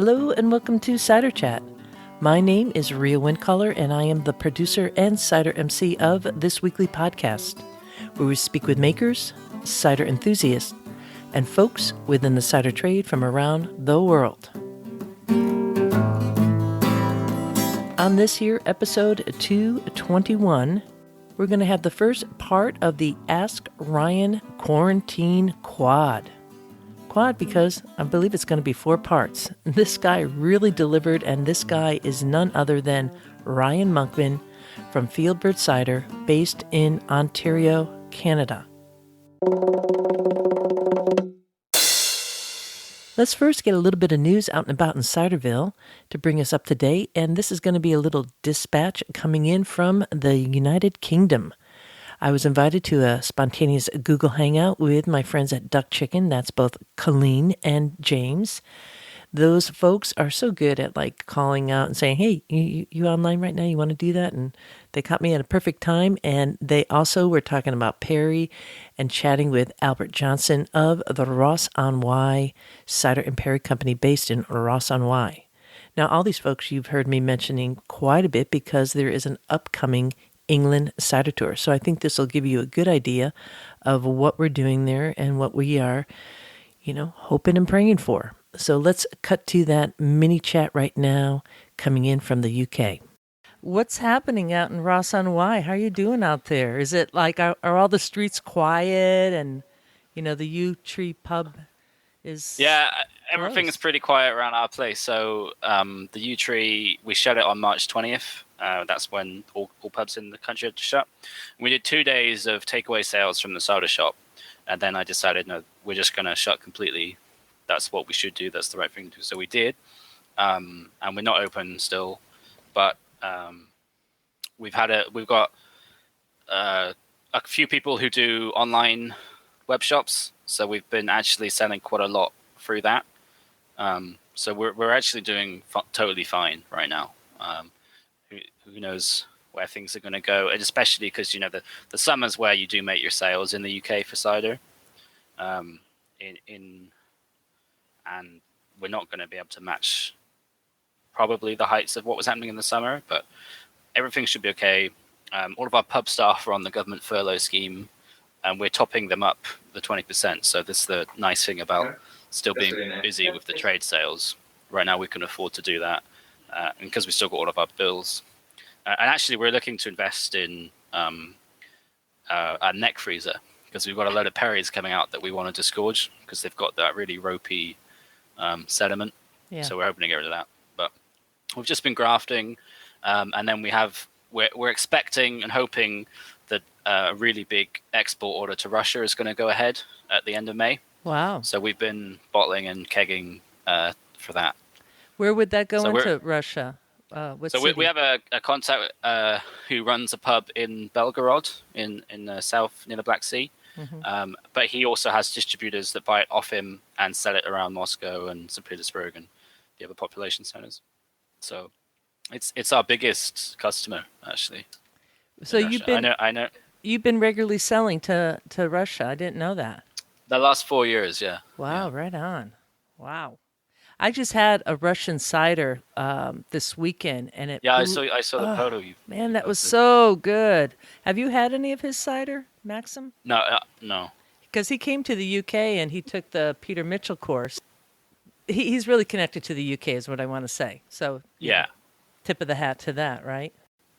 Hello and welcome to Cider Chat. My name is Rhea Windcaller and I am the producer and cider MC of this weekly podcast, where we speak with makers, cider enthusiasts, and folks within the cider trade from around the world. On this here episode 221, we're going to have the first part of the Ask Ryan Quarantine Quad. Quad because I believe it's going to be 4 parts. This guy really delivered, and this guy is none other than Ryan Monkman from FieldBird Cider, based in Ontario, Canada. Let's first get a little bit of news out and about in Ciderville to bring us up to date, and this is going to be a little dispatch coming in from the United Kingdom. I was invited to a spontaneous Google Hangout with my friends at Duck Chicken. That's both Colleen and James. Those folks are so good at calling out and saying, hey, you online right now? You want to do that? And they caught me at a perfect time. And they also were talking about Perry and chatting with Albert Johnson of the Ross-on-Wye Cider and Perry Company based in Ross-on-Wye. Now, all these folks you've heard me mentioning quite a bit because there is an upcoming England cider tour. So I think this will give you a good idea of what we're doing there and what we are, hoping and praying for. So let's cut to that mini chat right now coming in from the UK. What's happening out in Ross-on-Wye? How are you doing out there? Is it are all the streets quiet and, the Yew Tree pub is... Yeah, everything is pretty quiet around our place. So the Yew Tree, we shut it on March 20th. That's when all pubs in the country had to shut. We did 2 days of takeaway sales from the soda shop. And then I decided, no, we're just going to shut completely. That's what we should do. That's the right thing to do. So we did. And we're not open still. But we've got a few people who do online web shops. So we've been actually selling quite a lot through that. So we're actually doing totally fine right now. Who knows where things are going to go, and especially because the summer's where you do make your sales in the UK for cider, and we're not going to be able to match probably the heights of what was happening in the summer, but everything should be okay. All of our pub staff are on the government furlough scheme, and we're topping them up the 20%. So this is the nice thing about still being busy with the trade sales. Right now we can afford to do that, and because we still got all of our bills. And actually, we're looking to invest in a neck freezer because we've got a load of Perrys coming out that we want to disgorge because they've got that really ropey sediment. Yeah. So we're hoping to get rid of that. But we've just been grafting, and then we're expecting and hoping that a really big export order to Russia is going to go ahead at the end of May. Wow! So we've been bottling and kegging for that. Where would that go into Russia? We have a contact who runs a pub in Belgorod in the south near the Black Sea. Mm-hmm. But he also has distributors that buy it off him and sell it around Moscow and St. Petersburg and the other population centers. So it's our biggest customer actually. So I know you've been regularly selling to Russia. I didn't know that. The last 4 years, yeah. Wow, yeah. Right on. Wow. I just had a Russian cider this weekend, and I saw the photo. Man, that was so good. Have you had any of his cider, Maxim? No. Because he came to the UK and he took the Peter Mitchell course. He's really connected to the UK, is what I want to say. So yeah, tip of the hat to that, right?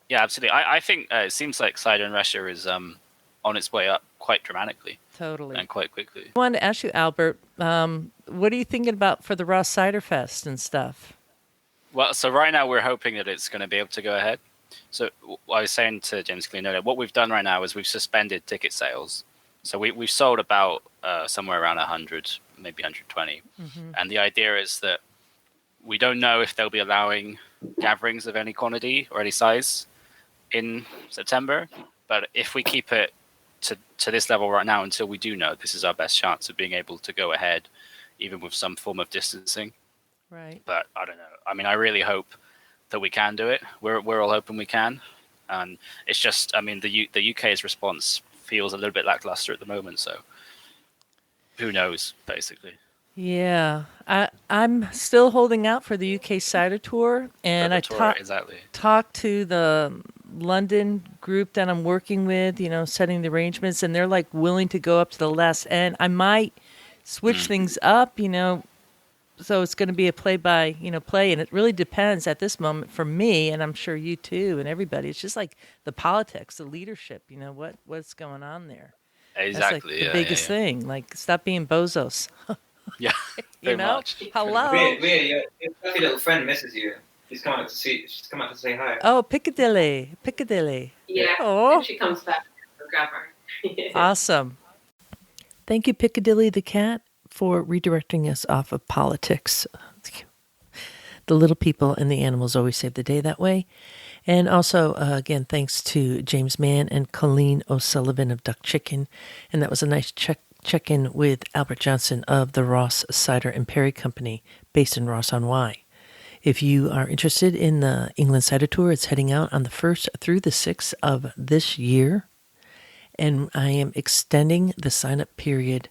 Yeah, absolutely. I think it seems like cider in Russia is on its way up quite dramatically. Totally. And quite quickly. I wanted to ask you, Albert, what are you thinking about for the Ross Cider Fest and stuff? Well, so right now we're hoping that it's going to be able to go ahead. So I was saying to James Clean, what we've done right now is we've suspended ticket sales. So we've sold about somewhere around 100, maybe 120. Mm-hmm. And the idea is that we don't know if they'll be allowing gatherings of any quantity or any size in September. But if we keep it to this level right now until we do know, this is our best chance of being able to go ahead, even with some form of distancing. Right. But I don't know. I mean, I really hope that we can do it. We're all hoping we can. And it's just, I mean, the UK's response feels a little bit lackluster at the moment. So who knows, basically. Yeah, I'm still holding out for the UK cider tour, For and the I tour, exactly. talked to the London group that I'm working with, setting the arrangements, and they're like willing to go up to the last end. I might switch Mm. things up, so it's going to be a play, and it really depends at this moment for me, and I'm sure you too, and everybody. It's just like the politics, the leadership, what's going on there. That's like Exactly. the Yeah, yeah, biggest yeah. thing. Like, stop being bozos. Yeah, You pretty know? much. Pretty much. Hello? Your fluffy little friend misses you. She's come out to say hi. Oh, Piccadilly. Piccadilly. Yeah, Oh, if she comes back, I'll grab her. awesome. Thank you, Piccadilly the cat, for redirecting us off of politics. The little people and the animals always save the day that way. And also, again, thanks to James Mann and Colleen O'Sullivan of Duck Chicken. And that was a nice check-in with Albert Johnson of the Ross Cider and Perry Company, based in Ross on Wye. If you are interested in the England Cider Tour, it's heading out on the 1st through the 6th of this year. And I am extending the sign-up period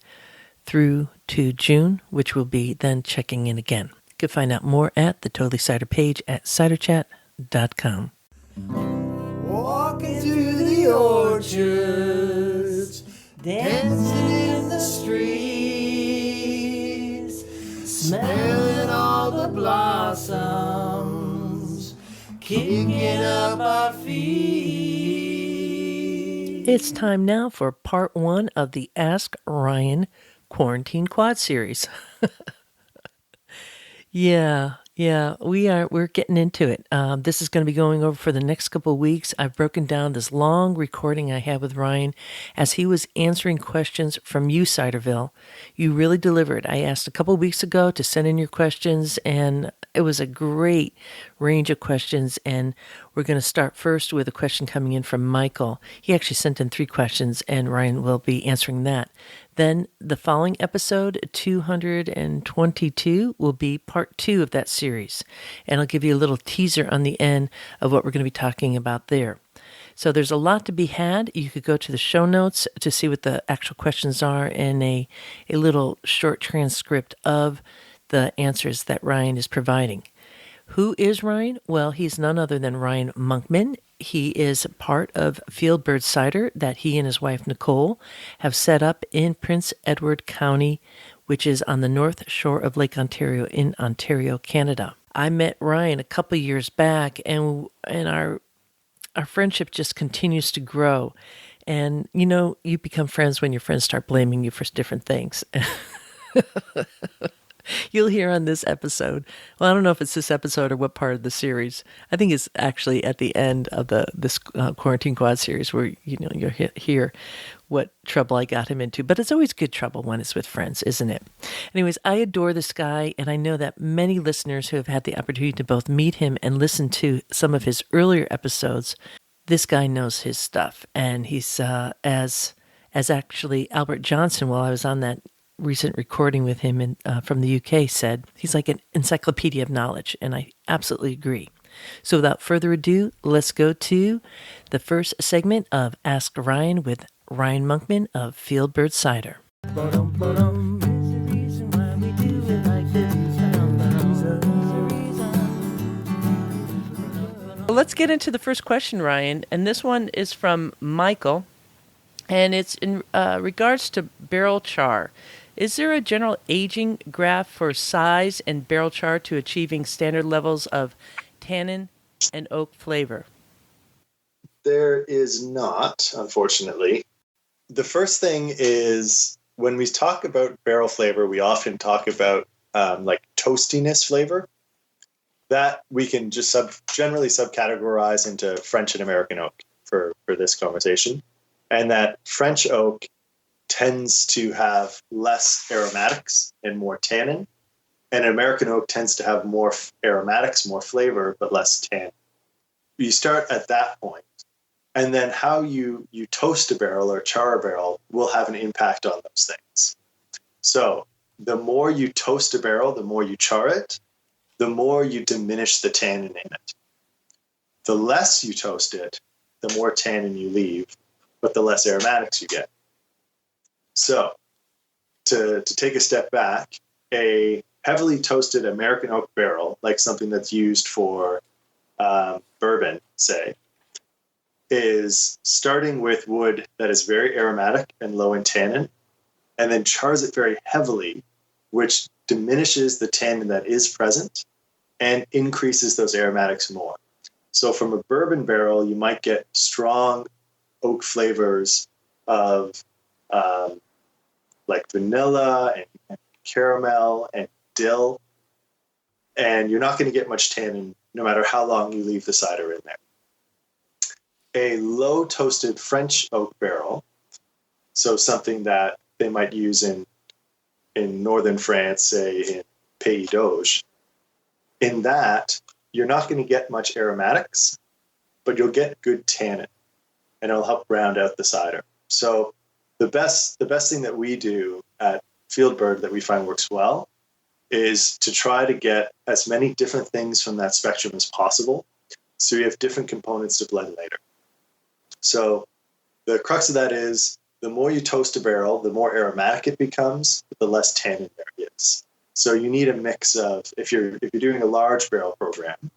through to June, which will be then checking in again. You can find out more at the Totally Cider page at ciderchat.com. Walking through the orchards, dancing in the streets, smelling all the blossoms, kicking up our feet. It's time now for part 1 of the Ask Ryan Quarantine Quad series. Yeah, we're getting into it. This is going to be going over for the next couple of weeks. I've broken down this long recording I had with Ryan as he was answering questions from you, Ciderville. You really delivered. I asked a couple of weeks ago to send in your questions, and it was a great range of questions. And we're going to start first with a question coming in from Michael. He actually sent in 3 questions, and Ryan will be answering that. Then the following episode, 222, will be part 2 of that series. And I'll give you a little teaser on the end of what we're going to be talking about there. So there's a lot to be had. You could go to the show notes to see what the actual questions are and a little short transcript of the answers that Ryan is providing. Who is Ryan? Well, he's none other than Ryan Monkman. He is part of FieldBird Cider that he and his wife Nicole have set up in Prince Edward County, which is on the north shore of Lake Ontario in Ontario, Canada. I met Ryan a couple years back, and our friendship just continues to grow. And, you become friends when your friends start blaming you for different things. You'll hear on this episode. Well, I don't know if it's this episode or what part of the series. I think it's actually at the end of this Quarantine Quad series where, you'll hear what trouble I got him into. But it's always good trouble when it's with friends, isn't it? Anyways, I adore this guy, and I know that many listeners who have had the opportunity to both meet him and listen to some of his earlier episodes, this guy knows his stuff. And he's, as actually Albert Johnson, while I was on that recent recording with him from the UK, said, he's like an encyclopedia of knowledge, and I absolutely agree. So without further ado, let's go to the first segment of Ask Ryan with Ryan Monkman of FieldBird Cider. Let's get into the first question, Ryan, and this one is from Michael, and it's in regards to Barrel Char. Is there a general aging graph for size and barrel char to achieving standard levels of tannin and oak flavor? There is not, unfortunately. The first thing is when we talk about barrel flavor, we often talk about like toastiness flavor. That we can just generally subcategorize into French and American oak for this conversation. And that French oak tends to have less aromatics and more tannin, and American oak tends to have more aromatics, more flavor, but less tannin. You start at that point, and then how you toast a barrel or char a barrel will have an impact on those things. So the more you toast a barrel, the more you char it, the more you diminish the tannin in it. The less you toast it, the more tannin you leave, but the less aromatics you get. So to take a step back, a heavily toasted American oak barrel, like something that's used for bourbon, say, is starting with wood that is very aromatic and low in tannin, and then chars it very heavily, which diminishes the tannin that is present and increases those aromatics more. So from a bourbon barrel, you might get strong oak flavors of like vanilla and caramel and dill, and you're not going to get much tannin no matter how long you leave the cider in there. A low toasted French oak barrel, so something that they might use in northern France, say in Pt1, in that you're not going to get much aromatics, but you'll get good tannin, and it'll help round out the cider. So the best thing that we do at FieldBird that we find works well is to try to get as many different things from that spectrum as possible, so you have different components to blend later. So the crux of that is the more you toast a barrel, the more aromatic it becomes, the less tannin there is. So you need a mix of, if you're doing a large barrel program,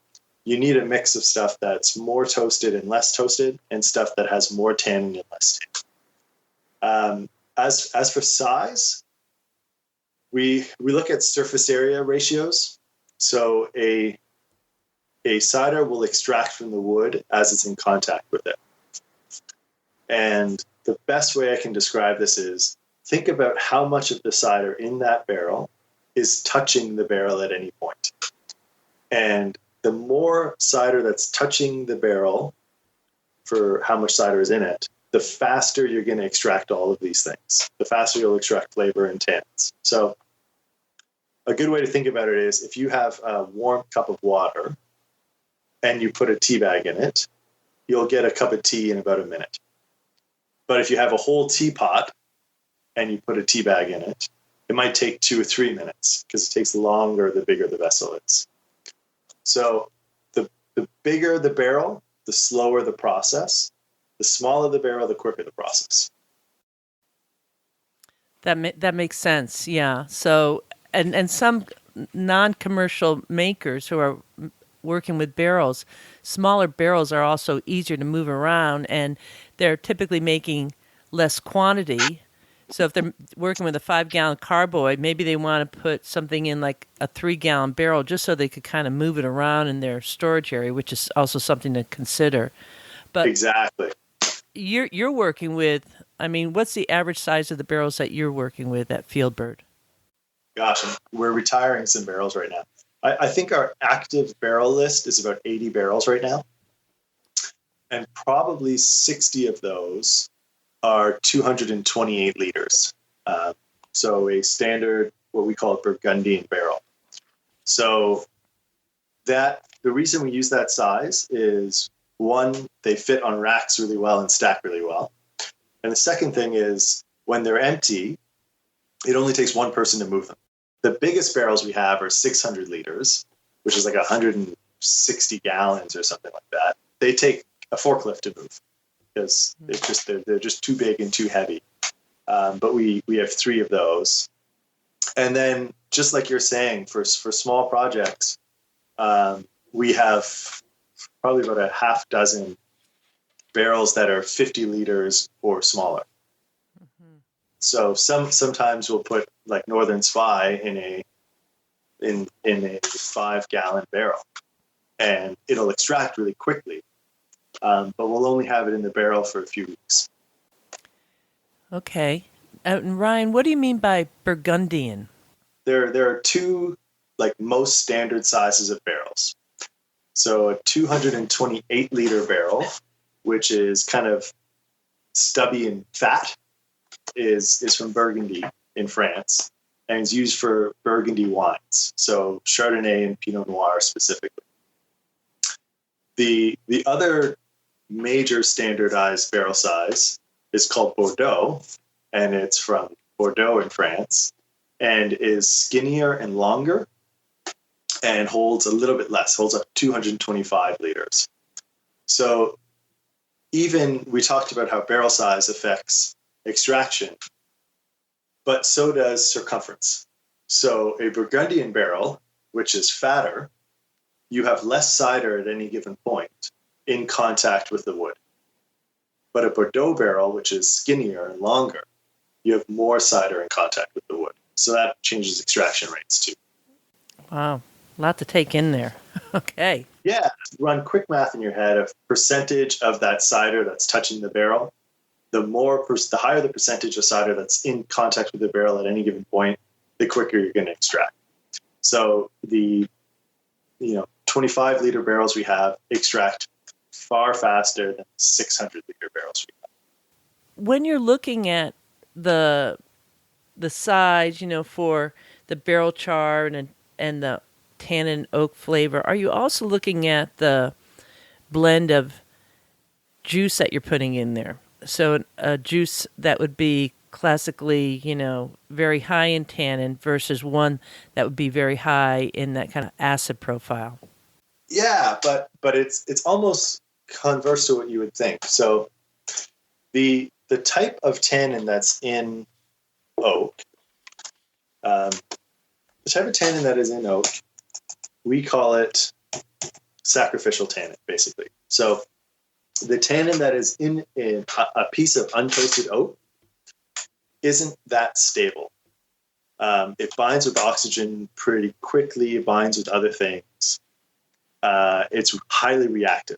you need a mix of stuff that's more toasted and less toasted, and stuff that has more tannin and less tannin. As for size, we look at surface area ratios. So a cider will extract from the wood as it's in contact with it. And the best way I can describe this is, think about how much of the cider in that barrel is touching the barrel at any point. And the more cider that's touching the barrel for how much cider is in it, the faster you're going to extract all of these things. The faster you'll extract flavor and tannins. So a good way to think about it is, if you have a warm cup of water and you put a tea bag in it, you'll get a cup of tea in about a minute. But if you have a whole teapot and you put a tea bag in it, it might take 2 or 3 minutes, because it takes longer the bigger the vessel is. So the bigger the barrel, the slower the process. The smaller the barrel, the quicker the process. That makes sense, yeah. So, and some non-commercial makers who are working with barrels, smaller barrels are also easier to move around, and they're typically making less quantity. So if they're working with a 5-gallon carboy, maybe they want to put something in like a 3-gallon barrel just so they could kind of move it around in their storage area, which is also something to consider. But exactly. You're working with, I mean, what's the average size of the barrels that you're working with at FieldBird? Gosh, we're retiring some barrels right now. I think our active barrel list is about 80 barrels right now. And probably 60 of those are 228 liters. So a standard, what we call a Burgundian barrel. So the reason we use that size is, one, they fit on racks really well and stack really well. And the second thing is, when they're empty, it only takes one person to move them. The biggest barrels we have are 600 liters, which is like 160 gallons or something like that. They take a forklift to move, because they're just too big and too heavy. But we have 3 of those. And then, just like you're saying, for small projects, we have probably about a half dozen barrels that are 50 liters or smaller. Mm-hmm. So sometimes we'll put like Northern Spy in a 5-gallon barrel, and it'll extract really quickly. But we'll only have it in the barrel for a few weeks. Okay. And Ryan, what do you mean by Burgundian? There are 2 like most standard sizes of barrels. So a 228 liter barrel, which is kind of stubby and fat, is from Burgundy in France, and is used for Burgundy wines. So Chardonnay and Pinot Noir specifically. The other major standardized barrel size is called Bordeaux, and it's from Bordeaux in France, and is skinnier and longer, and holds a little bit less, holds up 225 liters. So even we talked about how barrel size affects extraction, but so does circumference. So a Burgundian barrel, which is fatter, you have less cider at any given point in contact with the wood. But a Bordeaux barrel, which is skinnier and longer, you have more cider in contact with the wood. So that changes extraction rates too. Wow. A lot to take in there. Okay. Yeah. Run quick math in your head of percentage of that cider that's touching the barrel. The higher the percentage of cider that's in contact with the barrel at any given point, the quicker you're going to extract. So the 25-liter barrels we have extract far faster than 600-liter barrels we have. When you're looking at the size, for the Barrel Char and the tannin oak flavor, are you also looking at the blend of juice that you're putting in there? So a juice that would be classically, very high in tannin versus one that would be very high in that kind of acid profile. Yeah, but it's almost converse to what you would think. So the type of tannin that's in oak, the type of tannin that is in oak, we call it sacrificial tannin, basically. So the tannin that is in a piece of untoasted oak isn't that stable. It binds with oxygen pretty quickly. It binds with other things. It's highly reactive.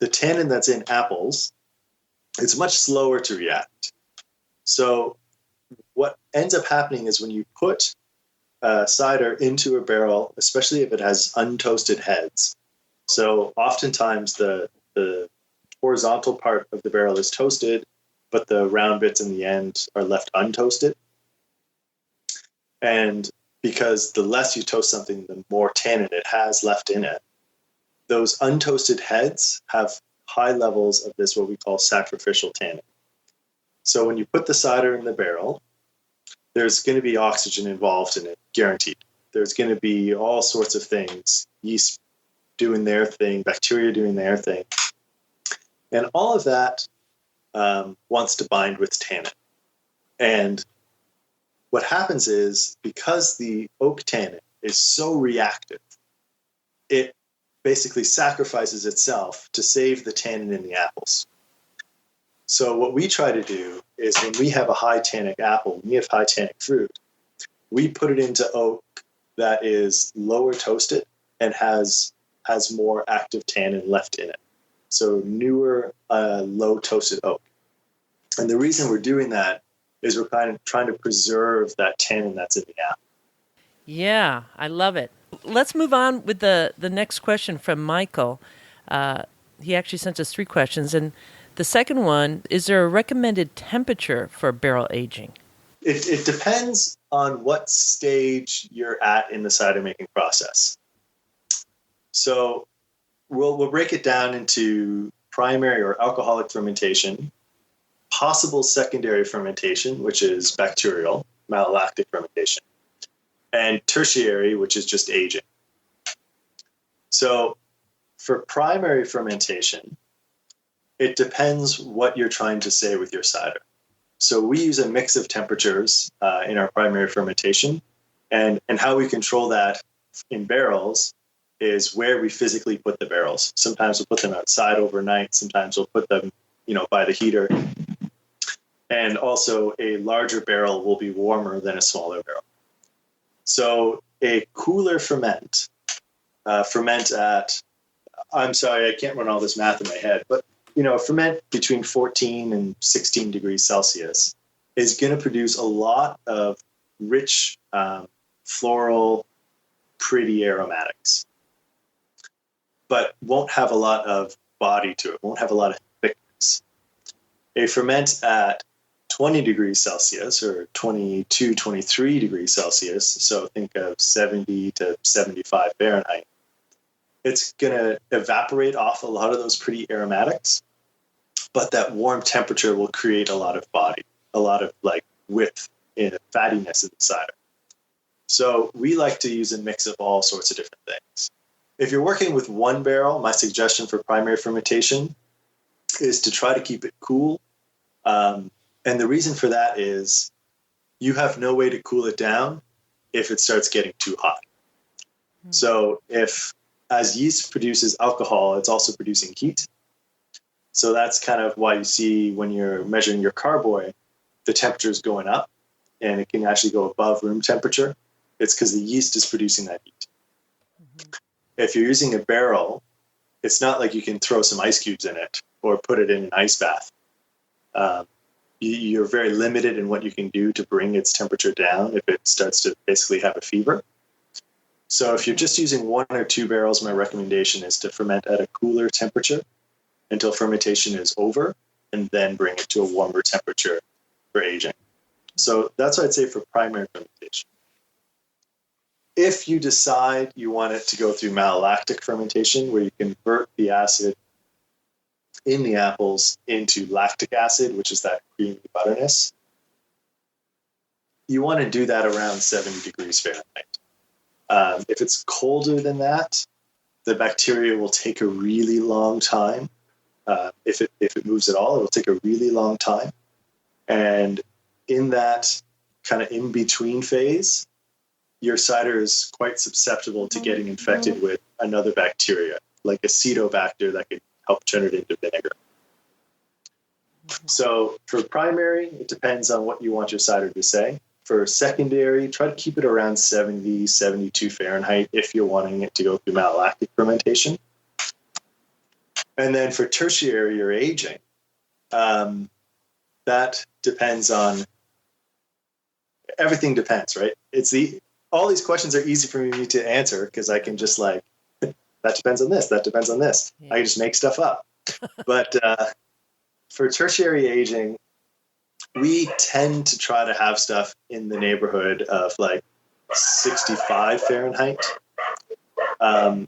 The tannin that's in apples, it's much slower to react. So what ends up happening is when you put cider into a barrel, especially if it has untoasted heads. So oftentimes the horizontal part of the barrel is toasted, but the round bits in the end are left untoasted. And because the less you toast something, the more tannin it has left in it. Those untoasted heads have high levels of this, what we call sacrificial tannin. So when you put the cider in the barrel, there's going to be oxygen involved in it, guaranteed. There's going to be all sorts of things, yeast doing their thing, bacteria doing their thing. And all of that wants to bind with tannin. And what happens is, because the oak tannin is so reactive, it basically sacrifices itself to save the tannin in the apples. So what we try to do is, when we have a high tannic apple, when we have high tannic fruit, we put it into oak that is lower toasted and has more active tannin left in it. So newer, low toasted oak. And the reason we're doing that is we're kind of trying to preserve that tannin that's in the apple. Yeah, I love it. Let's move on with the next question from Michael. He actually sent us 3 questions. And the second one, is there a recommended temperature for barrel aging? It depends on what stage you're at in the cider making process. So we'll break it down into primary or alcoholic fermentation, possible secondary fermentation, which is bacterial, malolactic fermentation, and tertiary, which is just aging. So for primary fermentation, it depends what you're trying to say with your cider. So we use a mix of temperatures in our primary fermentation, and how we control that in barrels is where we physically put the barrels. Sometimes we'll put them outside overnight. Sometimes we'll put them, by the heater. And also, a larger barrel will be warmer than a smaller barrel. So a cooler ferment at, I'm sorry, I can't run all this math in my head, but a ferment between 14 and 16 degrees Celsius is going to produce a lot of rich, floral, pretty aromatics, but won't have a lot of body to it, won't have a lot of thickness. A ferment at 20 degrees Celsius or 22, 23 degrees Celsius, so think of 70 to 75 Fahrenheit, it's going to evaporate off a lot of those pretty aromatics, but that warm temperature will create a lot of body, a lot of width and fattiness in the cider. So we like to use a mix of all sorts of different things. If you're working with one barrel, my suggestion for primary fermentation is to try to keep it cool. And the reason for that is you have no way to cool it down if it starts getting too hot. So as yeast produces alcohol, it's also producing heat. So that's kind of why you see when you're measuring your carboy, the temperature is going up, and it can actually go above room temperature. It's because the yeast is producing that heat. If you're using a barrel, it's not like you can throw some ice cubes in it or put it in an ice bath. You're very limited in what you can do to bring its temperature down if it starts to basically have a fever. So if you're just using 1 or 2 barrels, my recommendation is to ferment at a cooler temperature until fermentation is over, and then bring it to a warmer temperature for aging. So that's what I'd say for primary fermentation. If you decide you want it to go through malolactic fermentation, where you convert the acid in the apples into lactic acid, which is that creamy butterness, you want to do that around 70 degrees Fahrenheit. If it's colder than that, the bacteria will take a really long time. If it moves at all, it will take a really long time. And in that kind of in-between phase, your cider is quite susceptible to getting infected with another bacteria, like acetobacter that could help turn it into vinegar. So for primary, it depends on what you want your cider to say. For secondary, try to keep it around 70, 72 Fahrenheit if you're wanting it to go through malolactic fermentation. And then for tertiary or aging, that depends on, everything depends, right? All these questions are easy for me to answer because I can just that depends on this, that depends on this. Yeah. I can just make stuff up. But for tertiary aging, we tend to try to have stuff in the neighborhood of 65 Fahrenheit. The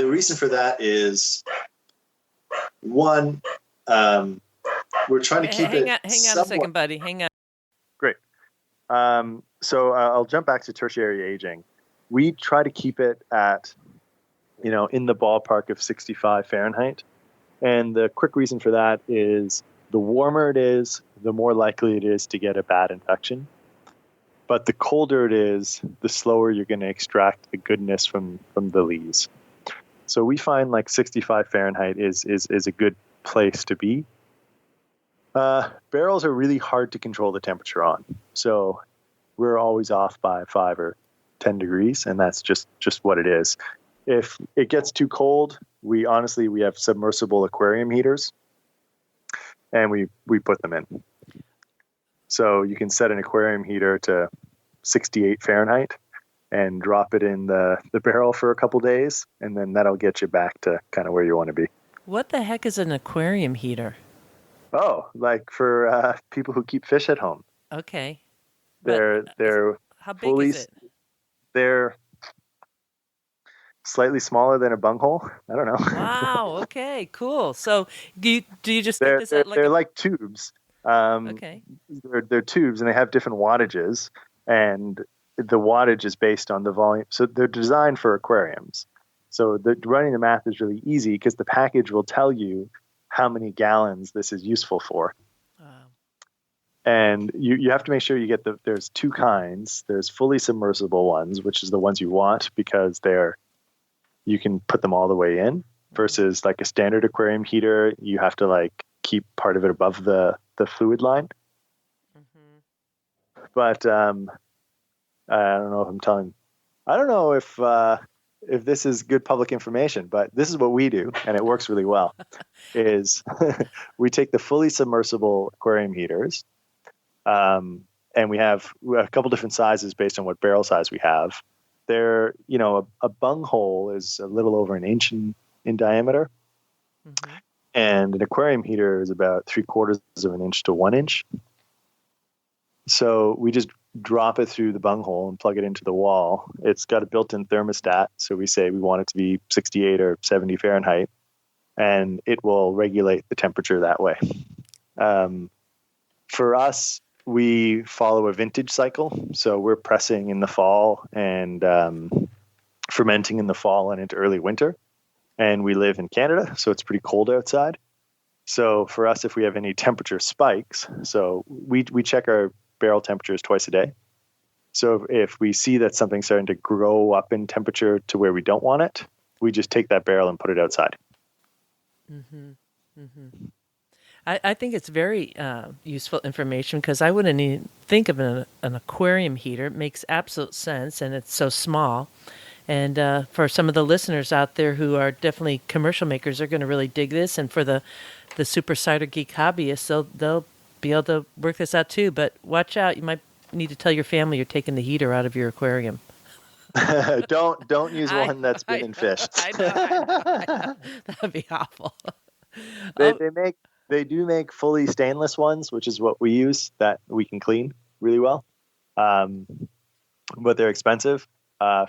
reason for that is, one, we're trying to keep it. Hang on a second, buddy. Hang on. Great. So I'll jump back to tertiary aging. We try to keep it at, in the ballpark of 65 Fahrenheit. And the quick reason for that is the warmer it is, the more likely it is to get a bad infection. But the colder it is, the slower you're going to extract the goodness from the lees. So we find 65 Fahrenheit is a good place to be. Barrels are really hard to control the temperature on. So we're always off by 5 or 10 degrees, and that's just what it is. If it gets too cold, we have submersible aquarium heaters, and we put them in. So you can set an aquarium heater to 68 Fahrenheit and drop it in the barrel for a couple days, and then that'll get you back to kind of where you want to be. What the heck is an aquarium heater? Oh, for people who keep fish at home. Okay. They're how big is it? They're slightly smaller than a bunghole. I don't know. Wow. Okay. Cool. So do you just they're think this they're like tubes. Okay. They're tubes, and they have different wattages, and the wattage is based on the volume. So they're designed for aquariums. So running the math is really easy because the package will tell you how many gallons this is useful for. And you have to make sure you get there's 2 kinds. There's fully submersible ones, which is the ones you want because you can put them all the way in, versus a standard aquarium heater, you have to keep part of it above the fluid line. Mm-hmm. But I don't know if this is good public information, but this is what we do, and it works really well. Is we take the fully submersible aquarium heaters, and we have a couple different sizes based on what barrel size we have. They're, a bunghole is a little over an inch in diameter, mm-hmm. and an aquarium heater is about 3/4 of an inch to 1 inch. So we just drop it through the bunghole and plug it into the wall. It's got a built-in thermostat, so we say we want it to be 68 or 70 Fahrenheit, and it will regulate the temperature that way. For us, we follow a vintage cycle, so we're pressing in the fall and fermenting in the fall and into early winter, and we live in Canada, so it's pretty cold outside. So for us, if we have any temperature spikes, so we check our barrel temperatures twice a day. So if we see that something's starting to grow up in temperature to where we don't want it, we just take that barrel and put it outside. I think it's very useful information because I wouldn't even think of an aquarium heater. It makes absolute sense, and it's so small. And for some of the listeners out there who are definitely commercial makers, they're going to really dig this. And for the super cider geek hobbyists, they'll be able to work this out too. But watch out, you might need to tell your family you're taking the heater out of your aquarium. Don't use one that's been in fish. I know. That would be awful. They do make fully stainless ones, which is what we use, that we can clean really well. But they're expensive. I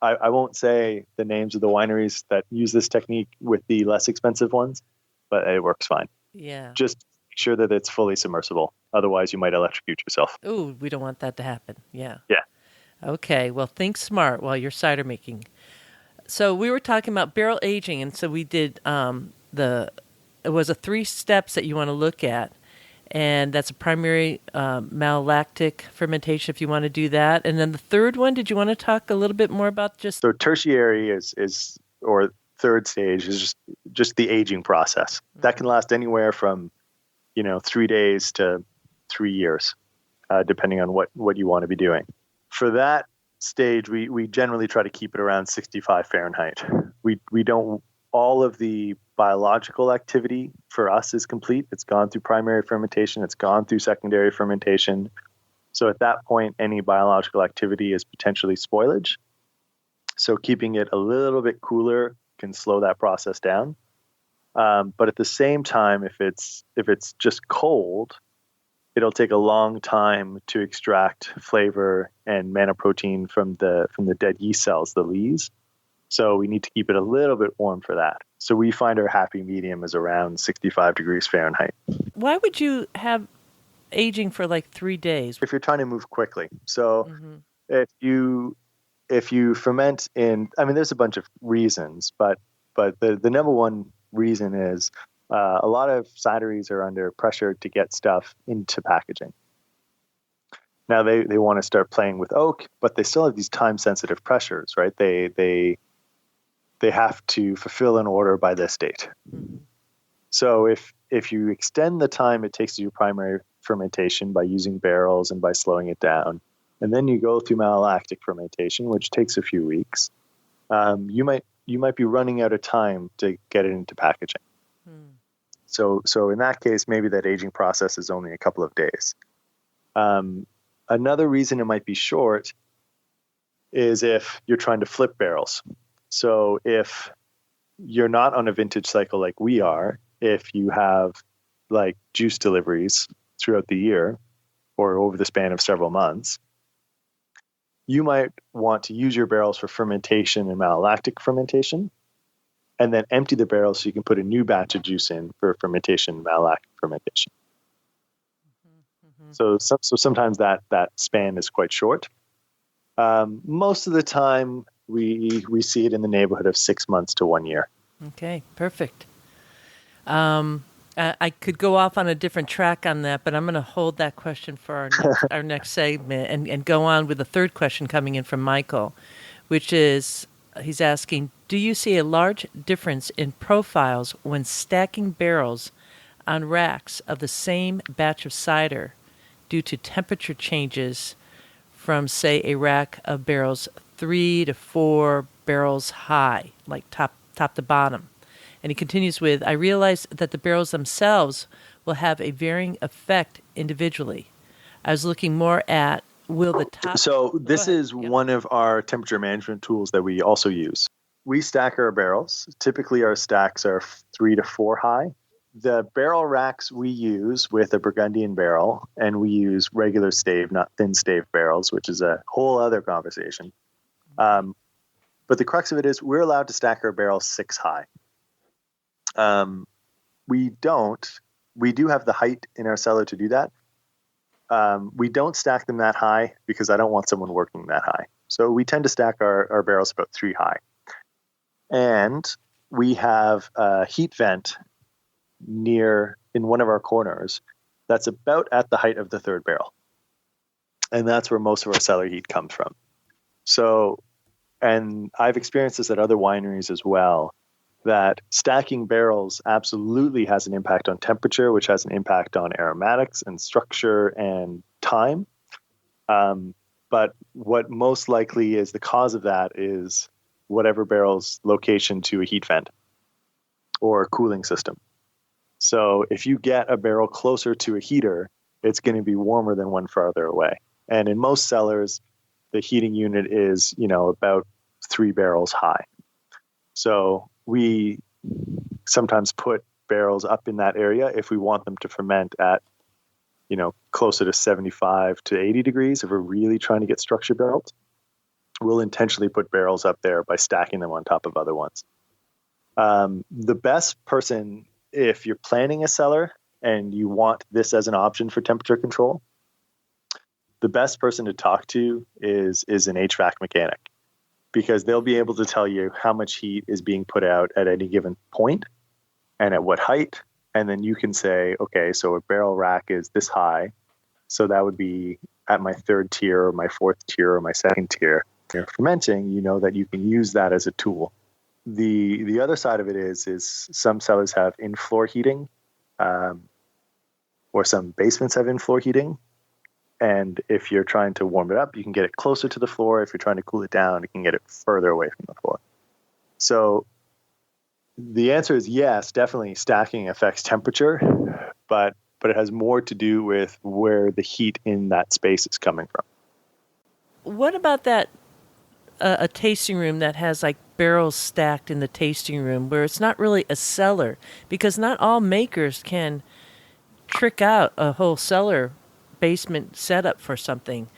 won't say the names of the wineries that use this technique with the less expensive ones, but it works fine. Yeah. Just make sure that it's fully submersible. Otherwise, you might electrocute yourself. Ooh, we don't want that to happen. Yeah. Yeah. Okay. Well, think smart while you're cider making. So we were talking about barrel aging, and so we did it was a 3 steps that you want to look at. And that's a primary malolactic fermentation if you want to do that. And then the third one, did you want to talk a little bit more about just... So tertiary is or third stage is just the aging process. That can last anywhere from, 3 days to 3 years, depending on what you want to be doing. For that stage, we generally try to keep it around 65 Fahrenheit. We don't... All of the biological activity for us is complete. It's gone through primary fermentation. It's gone through secondary fermentation. So at that point, any biological activity is potentially spoilage. So keeping it a little bit cooler can slow that process down. But at the same time, if it's just cold, it'll take a long time to extract flavor and manoprotein from the dead yeast cells, the lees. So we need to keep it a little bit warm for that. So we find our happy medium is around 65 degrees Fahrenheit. Why would you have aging for like 3 days? If you're trying to move quickly. So if you ferment there's a bunch of reasons, but the number one reason is a lot of cideries are under pressure to get stuff into packaging. Now they want to start playing with oak, but they still have these time-sensitive pressures, right? They have to fulfill an order by this date. Mm-hmm. So if you extend the time it takes to do primary fermentation by using barrels and by slowing it down, and then you go through malolactic fermentation, which takes a few weeks, you might be running out of time to get it into packaging. Mm. So in that case, maybe that aging process is only a couple of days. Another reason it might be short is if you're trying to flip barrels. So if you're not on a vintage cycle like we are, if you have like juice deliveries throughout the year or over the span of several months, you might want to use your barrels for fermentation and malolactic fermentation, and then empty the barrels so you can put a new batch of juice in for fermentation and malolactic fermentation. So sometimes that span is quite short. Most of the time, we see it in the neighborhood of 6 months to 1 year. Okay, perfect. I could go off on a different track on that, but I'm going to hold that question for our next segment and go on with the third question coming in from Michael, which is, he's asking, do you see a large difference in profiles when stacking barrels on racks of the same batch of cider due to temperature changes from, say, a rack of barrels 3 to 4 barrels high, like top to bottom? And he continues with, I realize that the barrels themselves will have a varying effect individually. I was looking more at will the top... So this is one of our temperature management tools that we also use. We stack our barrels. Typically our stacks are 3 to 4 high. The barrel racks we use with a Burgundian barrel, and we use regular stave, not thin stave barrels, which is a whole other conversation. But the crux of it is we're allowed to stack our barrels 6 high. We do have the height in our cellar to do that. We don't stack them that high because I don't want someone working that high. So we tend to stack our barrels about 3 high. And we have a heat vent in one of our corners that's about at the height of the third barrel. And that's where most of our cellar heat comes from. So, and I've experienced this at other wineries as well, that stacking barrels absolutely has an impact on temperature, which has an impact on aromatics and structure and time. But what most likely is the cause of that is whatever barrel's location to a heat vent or a cooling system. So if you get a barrel closer to a heater, it's going to be warmer than one farther away. And in most cellars, the heating unit is, about 3 barrels high. So we sometimes put barrels up in that area if we want them to ferment at, closer to 75 to 80 degrees. If we're really trying to get structure built, we'll intentionally put barrels up there by stacking them on top of other ones. The best person, if you're planning a cellar and you want this as an option for temperature control, the best person to talk to is an HVAC mechanic, because they'll be able to tell you how much heat is being put out at any given point and at what height. And then you can say, okay, so a barrel rack is this high, so that would be at my 3rd tier or my 4th tier or my 2nd tier. If you're fermenting, you know that you can use that as a tool. The other side of it is some cellars have in-floor heating, or some basements have in-floor heating. And if you're trying to warm it up, you can get it closer to the floor. If you're trying to cool it down, you can get it further away from the floor. So the answer is yes, definitely stacking affects temperature, but it has more to do with where the heat in that space is coming from. What about that, a tasting room that has like barrels stacked in the tasting room where it's not really a cellar? Because not all makers can trick out a whole cellar basement setup for something.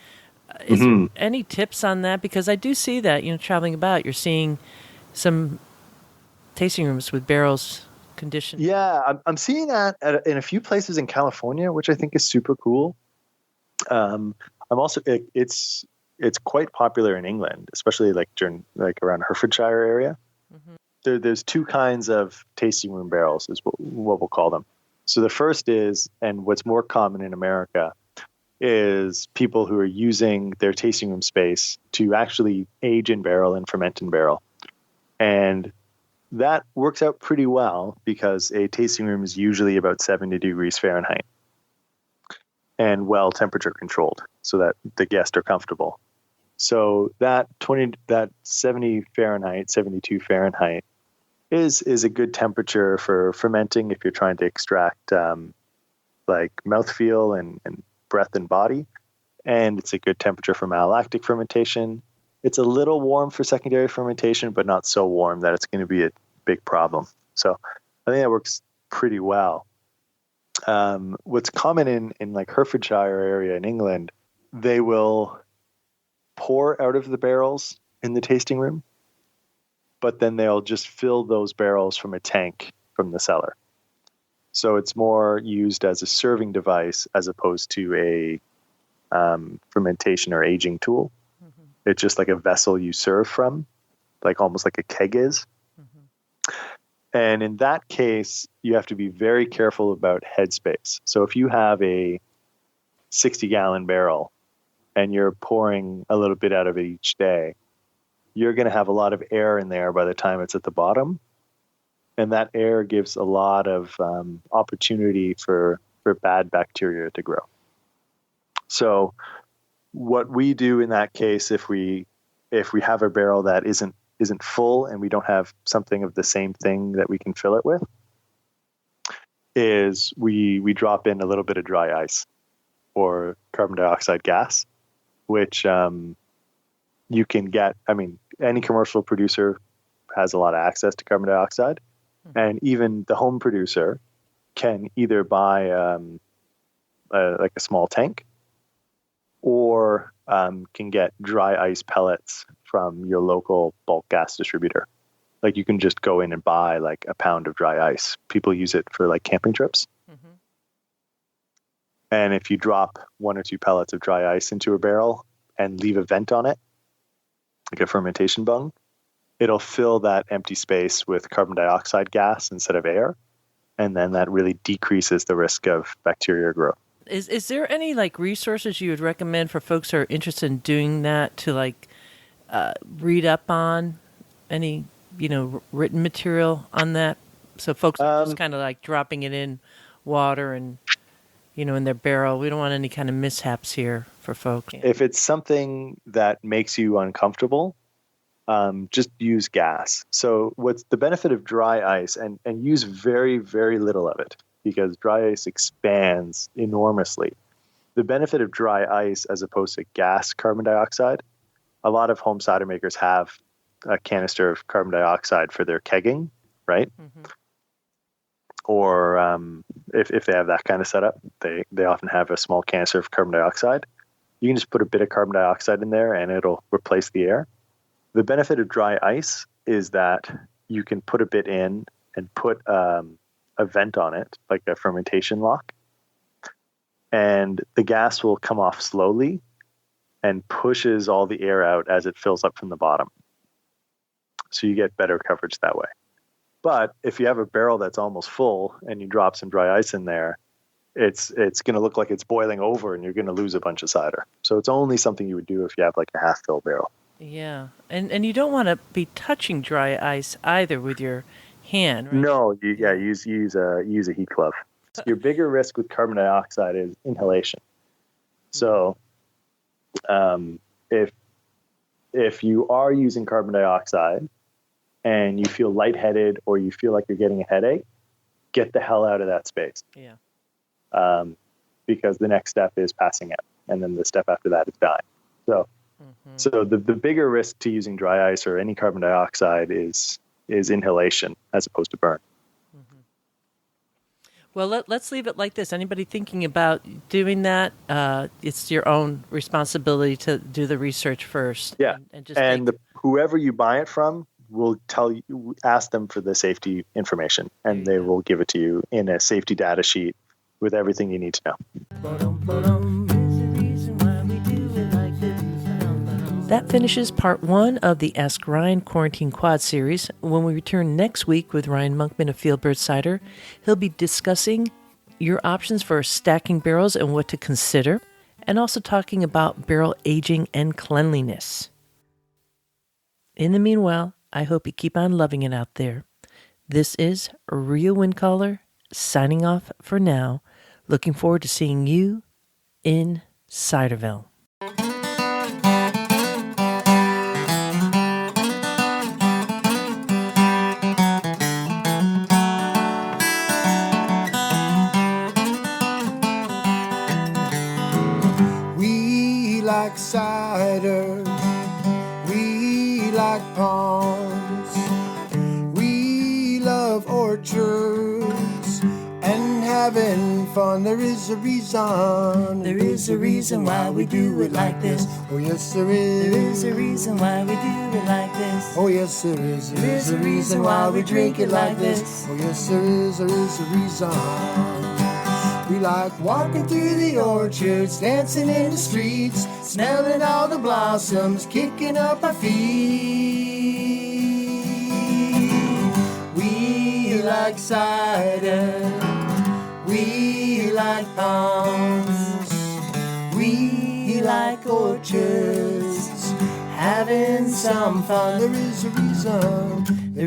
Is there any tips on that? Because I do see that, traveling about, you're seeing some tasting rooms with barrels conditioned. Yeah, I'm seeing that in a few places in California, which I think is super cool. I'm also it's quite popular in England, especially around Herefordshire area. Mm-hmm. There's 2 kinds of tasting room barrels, is what we'll call them. So the first is, and what's more common in America, is people who are using their tasting room space to actually age in barrel and ferment in barrel. And that works out pretty well because a tasting room is usually about 70 degrees Fahrenheit and well temperature controlled so that the guests are comfortable. So that 70 Fahrenheit, 72 Fahrenheit is a good temperature for fermenting if you're trying to extract mouthfeel and breath and body. And it's a good temperature for malolactic fermentation. It's a little warm for secondary fermentation, but not so warm that it's going to be a big problem. So I think that works pretty well. What's common in like Herefordshire area in England, they will pour out of the barrels in the tasting room, but then they'll just fill those barrels from a tank from the cellar. So it's more used as a serving device as opposed to a fermentation or aging tool. Mm-hmm. It's just like a vessel you serve from, like almost like a keg is. Mm-hmm. And in that case, you have to be very careful about headspace. So if you have a 60-gallon barrel and you're pouring a little bit out of it each day, you're going to have a lot of air in there by the time it's at the bottom. And that air gives a lot of opportunity for bad bacteria to grow. So what we do in that case, if we have a barrel that isn't full and we don't have something of the same thing that we can fill it with, is we drop in a little bit of dry ice or carbon dioxide gas, which you can get. I mean, any commercial producer has a lot of access to carbon dioxide, and even the home producer can either buy like a small tank, or can get dry ice pellets from your local bulk gas distributor. Like you can just go in and buy like a pound of dry ice. People use it for like camping trips. Mm-hmm. And if you drop 1 or 2 pellets of dry ice into a barrel and leave a vent on it, like a fermentation bung, it'll fill that empty space with carbon dioxide gas instead of air. And then that really decreases the risk of bacteria growth. Is there any like resources you would recommend for folks who are interested in doing that to like read up on? Any written material on that? So folks are just kind of like dropping it in water and in their barrel. We don't want any kind of mishaps here for folks. If it's something that makes you uncomfortable, just use gas. So what's the benefit of dry ice, and use very, very little of it, because dry ice expands enormously. The benefit of dry ice as opposed to gas carbon dioxide, a lot of home cider makers have a canister of carbon dioxide for their kegging, right? Mm-hmm. Or if they have that kind of setup, they often have a small canister of carbon dioxide. You can just put a bit of carbon dioxide in there and it'll replace the air. The benefit of dry ice is that you can put a bit in and put a vent on it, like a fermentation lock, and the gas will come off slowly and pushes all the air out as it fills up from the bottom. So you get better coverage that way. But if you have a barrel that's almost full and you drop some dry ice in there, it's going to look like it's boiling over and you're going to lose a bunch of cider. So it's only something you would do if you have like a half-fill barrel. Yeah, and you don't want to be touching dry ice either with your hand, right? No, use a heat glove. Your bigger risk with carbon dioxide is inhalation. So if you are using carbon dioxide and you feel lightheaded or you feel like you're getting a headache, get the hell out of that space. Yeah. Because the next step is passing out, and then the step after that is dying. So the bigger risk to using dry ice or any carbon dioxide is inhalation as opposed to burn. Mm-hmm. Well, let's leave it like this. Anybody thinking about doing that, it's your own responsibility to do the research first. Yeah, and whoever you buy it from will tell you, ask them for the safety information, and they will give it to you in a safety data sheet with everything you need to know. That finishes part 1 of the Ask Ryan Quarantine Quad series. When we return next week with Ryan Monkman of FieldBird Cider, he'll be discussing your options for stacking barrels and what to consider, and also talking about barrel aging and cleanliness. In the meanwhile, I hope you keep on loving it out there. This is Rio Windcaller signing off for now. Looking forward to seeing you in Ciderville. We like cider, we like palms, we love orchards and having fun. There is a reason why we do it like this. Oh yes there is. There is a reason why we do it like this. Oh yes there is. There is a reason why we drink it like this. Oh yes there is a reason. We like walking through the orchards, dancing in the streets, smelling all the blossoms, kicking up our feet. We like cider, we like palms, we like orchards, having some fun. There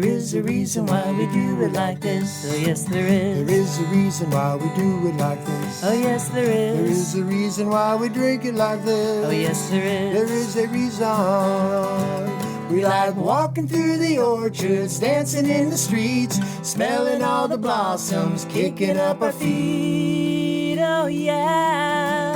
is a reason why we do it like this. Oh yes there is. There is a reason why we do it like this. Oh yes there is. There is a reason why we drink it like this. Oh yes there is. There is a reason. We like walking through the orchards, dancing in the streets, smelling all the blossoms, kicking up our feet. Oh yeah.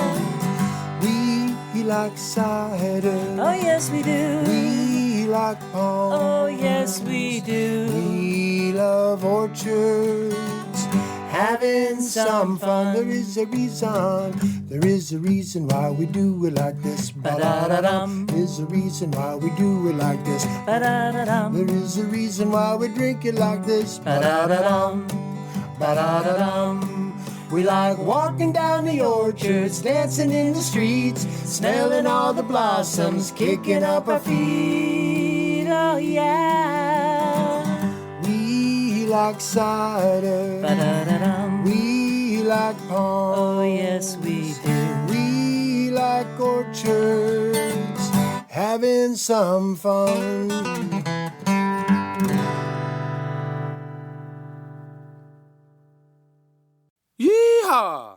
We like cider. Oh yes we do. We like palms. Oh yes we do. We love orchards, having some fun. There is a reason. There is a reason why we do it like this. Ba-da-da-dum. There is a reason why we do it like this. Ba-da-da-dum. There is a reason why we drink it like this. Ba-da-da-dum. Ba-da-da-dum. We like walking down the orchards, dancing in the streets, smelling all the blossoms, kicking up our feet. Oh yeah. We like cider. Ba-da-da-dum. We like ponds. Oh, yes, we do. We like orchards, having some fun. Yeehaw!